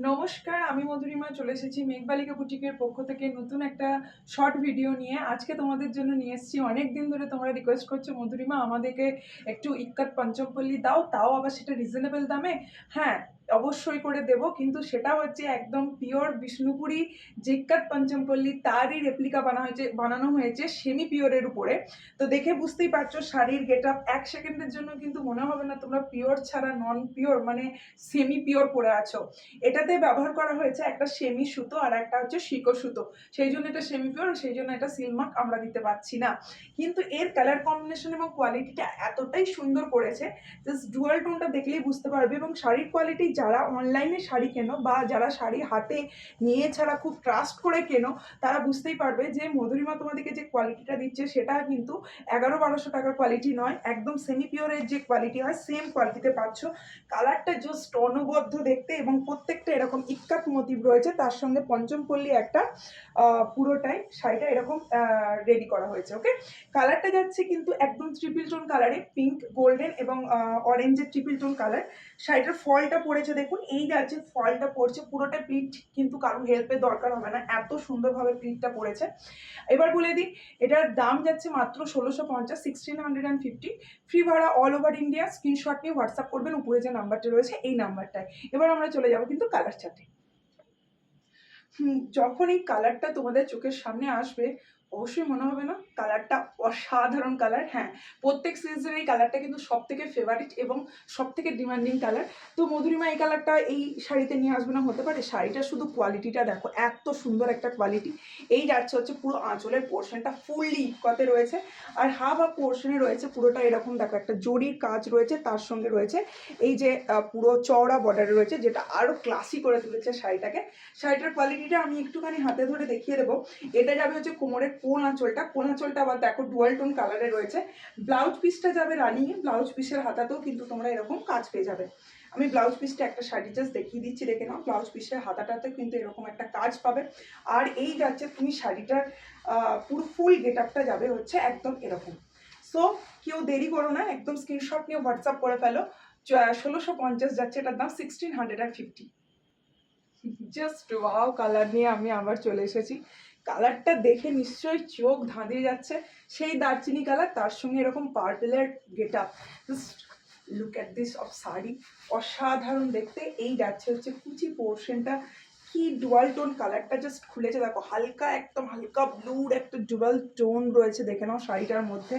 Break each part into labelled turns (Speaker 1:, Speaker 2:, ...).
Speaker 1: নমস্কার, আমি মধুরিমা চলে এসেছি মেঘবালিকা বুটিকের পক্ষ থেকে নতুন একটা শর্ট ভিডিও নিয়ে। আজকে তোমাদের জন্য নিয়ে এসেছি, অনেক দিন ধরে তোমরা রিকোয়েস্ট করছো মধুরিমা আমাদেরকে একটু ইক্কাত পঞ্চমপল্লী দাও, তাও আবার সেটা রিজনেবল দামে। হ্যাঁ, অবশ্যই করে দেব, কিন্তু সেটা হচ্ছে একদম পিওর বিষ্ণুপুরি যে ইক্কাত পঞ্চমপল্লী তারই রেপ্লিকা বানানো হয়েছে সেমি পিওরের উপরে। তো দেখে বুঝতেই পারছো শাড়ির গেট আপ, এক সেকেন্ডের জন্য কিন্তু মনে হবে না তোমরা পিওর ছাড়া নন পিওর মানে সেমি পিওর পরে আছো। এটাতে ব্যবহার করা হয়েছে একটা সেমি সুতো আর একটা হচ্ছে শিকো সুতো, সেই জন্য এটা সেমি পিওর, সেই জন্য এটা সিলমার্ক আমরা দিতে পারছি না। কিন্তু এর কালার কম্বিনেশন এবং কোয়ালিটিটা এতটাই সুন্দর করেছে, জাস্ট ডুয়াল টোনটা দেখলেই বুঝতে পারবে। এবং শাড়ির কোয়ালিটি যারা অনলাইনে শাড়ি কেনো বা যারা শাড়ি হাতে নিয়ে ছাড়া খুব ট্রাস্ট করে কেনো, তারা বুঝতেই পারবে যে মধুরিমা তোমাদেরকে যে কোয়ালিটিটা দিচ্ছে সেটা কিন্তু 1100-1200 টাকার কোয়ালিটি নয়, একদম সেমি পিওরের যে কোয়ালিটি হয় সেম কোয়ালিটিতে পাচ্ছ। কালারটা জাস্ট অনবদ্য দেখতে, এবং প্রত্যেকটা এরকম ইক্কাত মোটিভ রয়েছে, তার সঙ্গে পঞ্চমপল্লী একটা পুরোটাই শাড়িটা এরকম রেডি করা হয়েছে। ওকে, কালারটা যাচ্ছে কিন্তু একদম ট্রিপল টোন কালারে, পিঙ্ক গোল্ডেন এবং অরেঞ্জের ট্রিপল টোন কালার। শাড়িটার ফলটা পড়েছে দেখুন, এই যাচ্ছে ফলটা পড়ছে, পুরোটা প্রিন্ট কিন্তু কারো হেল্পের দরকার হবে না, এত সুন্দরভাবে প্রিন্টটা পড়েছে। এবার বলে দিই, এটার দাম যাচ্ছে মাত্র 1650, 1650। ফ্রি ভাড়া অল ওভার ইন্ডিয়া। স্ক্রিনশট নিয়ে হোয়াটসঅ্যাপ করবেন, উপরে যে নাম্বারটা রয়েছে এই নাম্বারটায়। এবার আমরা চলে যাবো কিন্তু কালার চার্টে। যখন এই কালারটা তোমাদের চোখের সামনে আসবে, অবশ্যই মনে হবে না কালারটা অসাধারণ কালার। হ্যাঁ, প্রত্যেক সিজনের এই কালারটা কিন্তু সব থেকে ফেভারিট এবং সব থেকে ডিমান্ডিং কালার। তো মধুরিমা এই কালারটা এই শাড়িতে নিয়ে আসবে না হতে পারে? শাড়িটা শুধু কোয়ালিটিটা দেখো, এত সুন্দর একটা কোয়ালিটি। এই যাচ্ছে হচ্ছে পুরো আঁচলের পোর্শনটা ফুললি ইক্কতে রয়েছে, আর হাফ পোর্শনে রয়েছে পুরোটা এরকম দেখো একটা জরির কাজ রয়েছে, তার সঙ্গে রয়েছে এই যে পুরো চওড়া বর্ডার রয়েছে, যেটা আরো ক্লাসি করে তুলেছে শাড়িটাকে। শাড়িটার কোয়ালিটিটা আমি একটুখানি হাতে ধরে দেখিয়ে দেবো। এটা যাবে হচ্ছে কোমরের কোন আঁচলটা আবার দেখো ডুয়াল টোন কালারে রয়েছে। ব্লাউজ পিসটা যাবে রানিং, ব্লাউজ পিসের হাতাতেও কিন্তু তোমরা এরকম কাজ পেয়ে যাবে। আমি ব্লাউজ পিসটা একটা শাড়ি জাস্ট দেখিয়ে দিচ্ছি, দেখে নাও। ব্লাউজ পিসের হাতাটাতে কিন্তু এরকম একটা কাজ পাবে। আর এই যাচ্ছে তুমি শাড়িটার পুরো ফুল গেট আপটা যাবে হচ্ছে একদম এরকম। সো কেউ দেরি করো না, একদম স্ক্রিনশট নিয়ে হোয়াটসঅ্যাপ করে ফেলো। 1650 যাচ্ছে, এটার দাম 1650। জাস্ট ওয়াও কালার নিয়ে আমি আবার চলে এসেছি। কালারটা দেখে নিশ্চয়ই চোখ ধাঁধিয়ে যাচ্ছে, সেই দারচিনি কালার, তার সঙ্গে এরকম পার্পেলের get up. Just look at this of sari, অসাধারণ দেখতে। এই যাচ্ছে হচ্ছে কুচি পোর্শনটা, কি ডুয়াল টোন কালারটা জাস্ট খুলেছে দেখো, হালকা একদম হালকা ব্লুর একটা ডুয়াল টোন রয়েছে, দেখে নাও শাড়িটার মধ্যে।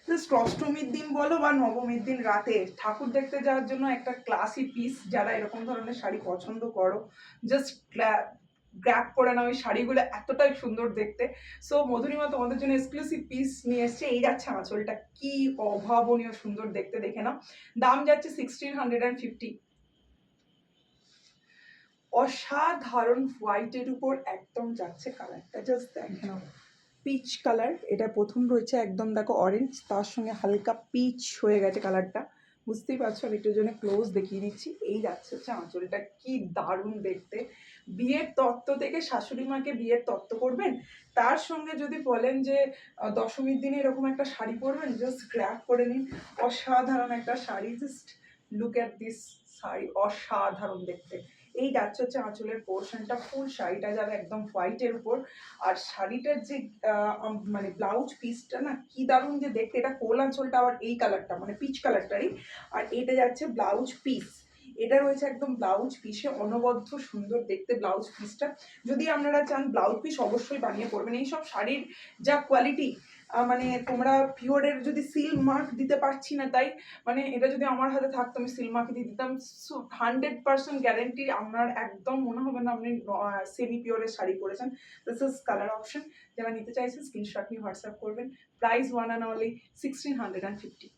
Speaker 1: জাস্ট অষ্টমীর দিন বলো বা নবমীর দিন রাতে ঠাকুর দেখতে যাওয়ার জন্য একটা ক্লাসি পিস, যারা এরকম ধরনের শাড়ি পছন্দ করো, জাস্ট গ্র্যাব করে নাও। এই শাড়িগুলো এতটাই সুন্দর দেখতে। সো মধুরিমা তোমাদের জন্য এক্সক্লুসিভ পিস নিয়ে এসছে। এই যাচ্ছে আঁচলটা, কি অভাবনীয় সুন্দর দেখতে, দেখে নাও। দাম যাচ্ছে 1650। অসাধারণ হোয়াইটের উপর একদম যাচ্ছে কালারটা, জাস্ট দেখে নাও। পিচ কালার, এটা প্রথম রয়েছে একদম দেখো অরেঞ্জ, তার সঙ্গে হালকা পিচ হয়ে গেছে কালারটা, বুঝতেই পারছো। আমি একটু জন্য ক্লোজ দেখিয়ে দিচ্ছি। এই যাচ্ছে হচ্ছে আঁচলটা, কি দারুণ দেখতে। বিয়ের তত্ত্ব থেকে শাশুড়ি মাকে বিয়ের তত্ত্ব করবেন, তার সঙ্গে যদি বলেন যে দশমীর দিনে এরকম একটা শাড়ি পরবেন, জাস্ট গ্র্যাব করে নিন। অসাধারণ একটা sari, just look at this sari, অসাধারণ দেখতে। এই যাচ্ছে হচ্ছে আঁচলের পোর্শনটা, ফুল শাড়িটা যাবে একদম হোয়াইটের উপর। আর শাড়িটার যে মানে ব্লাউজ পিসটা না, কি দারুণ যে দেখতে। এটা কোল আঁচলটা আবার এই কালারটা মানে পিচ কালারটারই, আর এটা যাচ্ছে ব্লাউজ পিস। এটা রয়েছে একদম ব্লাউজ পিসে, অনবদ্য সুন্দর দেখতে ব্লাউজ পিসটা। যদি আপনারা চান ব্লাউজ পিস অবশ্যই বানিয়ে পড়বেন। এইসব শাড়ির যা কোয়ালিটি, মানে তোমরা পিওরের যদি সিল মার্ক দিতে পারছি না, তাই মানে এটা যদি আমার হাতে থাকতো আমি সিল মার্ক দিয়ে দিতাম। 100% গ্যারেন্টি, আপনার একদম মনে হবে না আপনি সেমি পিওরের শাড়ি পরেছেন। This is colour option. যারা নিতে চাইছেন স্ক্রিনশট নিয়ে হোয়াটসঅ্যাপ করবেন। Price one and only 1650।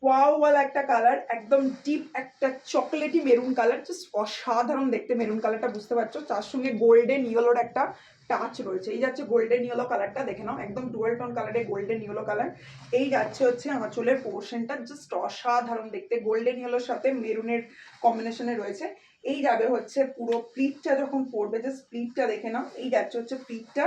Speaker 1: Wow ওয়ালা একটা কালার, একদম ডিপ একটা চকলেটি মেরুন কালার, জাস্ট অসাধারণ দেখতে মেরুন কালারটা, বুঝতে পারছো। তার সঙ্গে গোল্ডেন ইয়েলোর একটা টাচ রয়েছে। এই যাচ্ছে গোল্ডেন ইয়েলো কালারটা, দেখে নাও একদম ডুয়াল টোন কালারে গোল্ডেন ইয়েলো কালার। এই যাচ্ছে হচ্ছে আঁচলের পোর্শনটা, জাস্ট অসাধারণ দেখতে, গোল্ডেন ইয়েলোর সাথে মেরুনের কম্বিনেশনে রয়েছে। এই যাবে হচ্ছে পুরো প্লিটটা যখন পড়বে, জাস্ট প্লিটটা দেখে নাও। এই যাচ্ছে হচ্ছে প্লিটটা,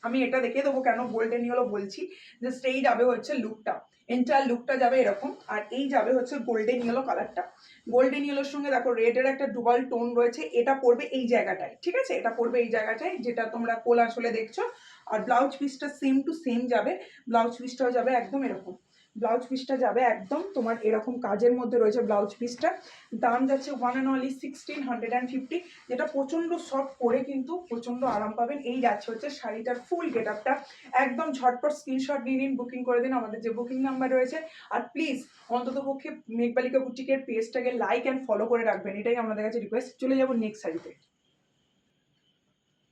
Speaker 1: আমি এটা দেখে দেবো কেন গোল্ডেন ইয়েলো বলছি। জাস্ট এই যাবে হচ্ছে লুকটা, এন্টার লুকটা যাবে এরকম। আর এই যাবে হচ্ছে গোল্ডেন ইয়েলো কালারটা। গোল্ডেন ইয়েলোর সঙ্গে দেখো রেডের একটা ডুবাল টোন রয়েছে, এটা পড়বে এই জায়গাটায়, ঠিক আছে, এটা পড়বে এই জায়গাটায় যেটা তোমরা কোল আসলে দেখছো। আর ব্লাউজ পিসটা সেম টু সেম যাবে, ব্লাউজ পিসটাও যাবে একদম এরকম, ব্লাউজ পিসটা যাবে একদম তোমার এরকম কাজের মধ্যে রয়েছে ব্লাউজ পিসটা। দাম যাচ্ছে 1 and only 1650, যেটা প্রচণ্ড সফট পরে কিন্তু প্রচণ্ড আরাম পাবেন। এই যাচ্ছে হচ্ছে শাড়িটার ফুল গেট আপটা। একদম ঝটপট স্ক্রিনশট নিয়ে নিন, বুকিং করে দিন, আমাদের যে বুকিং নাম্বার রয়েছে। আর প্লিজ অন্ততপক্ষে মেঘবালিকা বুটিকের পেজটাকে লাইক অ্যান্ড ফলো করে রাখবেন, এটাই আমাদের কাছে রিকোয়েস্ট। চলে যাবো নেক্সট শাড়িতে।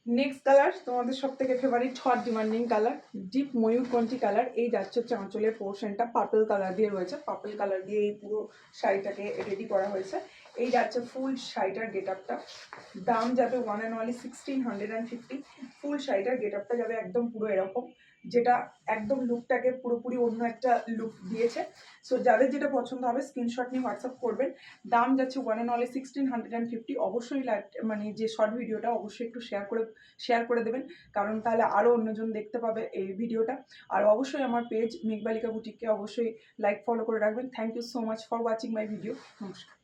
Speaker 1: নেক্সট কালার তোমাদের সব থেকে favourite hot demanding colour, deep ময়ূরকণ্ঠী কালার। এই যাচ্ছে হচ্ছে আঁচলের পোর্শনটা পার্পল কালার দিয়ে রয়েছে, পার্পল কালার দিয়ে এই পুরো শাড়িটাকে রেডি করা হয়েছে। এই যাচ্ছে ফুল শাড়িটার গেট আপটা। দাম যাবে 1 and only 1650। ফুল শাড়িটার গেট আপটা যাবে একদম পুরো এরকম, যেটা একদম লুকটাকে পুরোপুরি অন্য একটা লুক দিয়েছে। সো যাদের যেটা পছন্দ হবে স্ক্রিনশট নিয়ে হোয়াটসঅ্যাপ করবেন। দাম যাচ্ছে 1 and only 1650। অবশ্যই মানে যে শর্ট ভিডিওটা অবশ্যই একটু শেয়ার করে দেবেন, কারণ তাহলে আরও অন্যজন দেখতে পাবে এই ভিডিওটা। আর অবশ্যই আমার পেজ মেঘবালিকা বুটিককে অবশ্যই লাইক ফলো করে রাখবেন। Thank you so much for watching my video. নমস্কার।